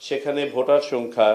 সেখানে ভোটার সংখ্যা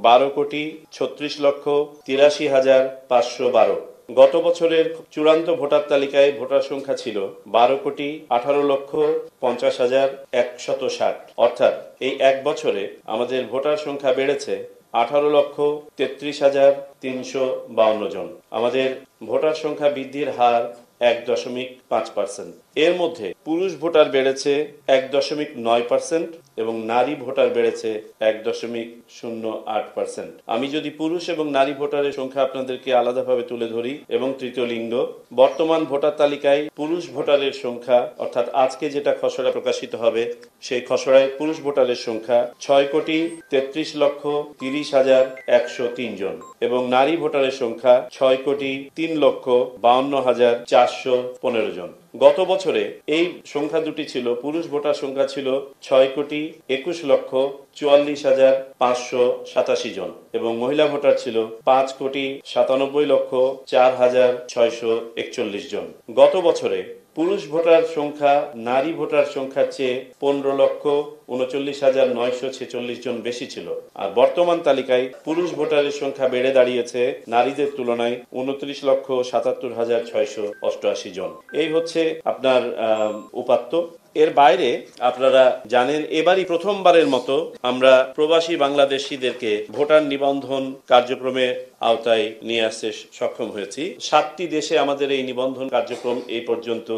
12,36,83,512। গত বছরের চূড়ান্ত ভোটার তালিকায় ভোটার সংখ্যা ছিল 12,18,50,160। অর্থাৎ এই এক বছরে আমাদের ভোটার সংখ্যা বেড়েছে 18,33,352 জন। আমাদের ভোটার সংখ্যা বৃদ্ধির হার 1.5%। এর মধ্যে পুরুষ ভোটার বেড়েছে 1.9% এবং নারী ভোটার বেড়েছে 1.08%। আমি যদি পুরুষ এবং নারী ভোটারের সংখ্যা আপনাদেরকে আলাদাভাবে তুলে ধরি এবং তৃতীয় লিঙ্গ, বর্তমান ভোটার তালিকায় পুরুষ ভোটারের সংখ্যা, অর্থাৎ আজকে যেটা খসড়া প্রকাশিত হবে সেই খসড়ায় পুরুষ ভোটারের সংখ্যা 6,33,30,103 জন এবং নারী ভোটারের সংখ্যা 6,03,52,415 জন। গত বছরে এই সংখ্যা দুটি ছিল, পুরুষ ভোটার সংখ্যা ছিল 6,21,44,587 জন এবং মহিলা ভোটার ছিল 5,97,04,641 জন। গত বছরে পুরুষ ভোটার সংখ্যা নারী ভোটার সংখ্যার চেয়ে 15,39,946 জন বেশি ছিল। আর বর্তমান তালিকায় পুরুষ ভোটারের সংখ্যা বেড়ে দাঁড়িয়েছে নারীদের তুলনায় 29,77,688 জন। এই হচ্ছে আপনার উপাত্ত। এর বাইরে আপনারা জানেন এবারই প্রথমবারের মতো আমরা প্রবাসী বাংলাদেশিদেরকে ভোটার নিবন্ধন কার্যক্রমে আওতায় নিয়ে আসতে সক্ষম হয়েছি। 7টি দেশে আমাদের এই নিবন্ধন কার্যক্রম এই পর্যন্ত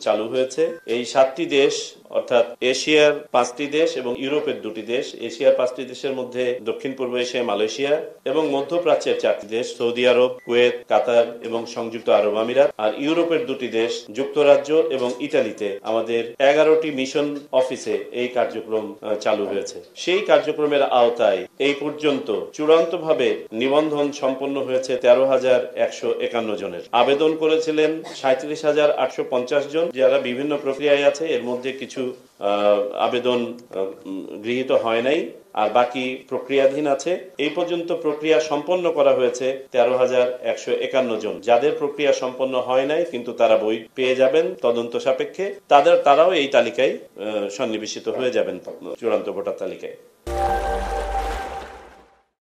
চালু হয়েছে। এই 7টি দেশ অর্থাৎ এশিয়ার 5টি দেশ এবং ইউরোপের 2টি দেশ। এশিয়ার 5টি দেশের মধ্যে দক্ষিণ পূর্ব এশিয়া মালয়েশিয়া এবং মধ্যপ্রাচ্যের 4টি দেশ সৌদি আরব, কুয়েত, কাতার এবং সংযুক্ত আরব আমিরাত। আর ইউরোপের 2টি দেশ যুক্তরাজ্য এবং ইতালিতে আমাদের 11টি মিশন অফিসে এই কার্যক্রম চালু হয়েছে। সেই কার্যক্রমের আওতায় এই পর্যন্ত চূড়ান্তভাবে নিবন্ধন সম্পন্ন হয়েছে 13,151 জনের। আবেদন করেছিলেন 37,850 জন, যারা বিভিন্ন প্রক্রিয়ায় আছে। এর মধ্যে কিছু আবেদন গৃহীত হয় নাই আর বাকি প্রক্রিয়াধীন আছে। এই পর্যন্ত প্রক্রিয়া সম্পন্ন করা হয়েছে 13,151 জন। যাদের প্রক্রিয়া সম্পন্ন হয় নাই কিন্তু তারা বই পেয়ে যাবেন তদন্ত সাপেক্ষে, তারাও এই তালিকায় সন্নিবেশিত হয়ে যাবেন চূড়ান্ত ভোটার তালিকায়।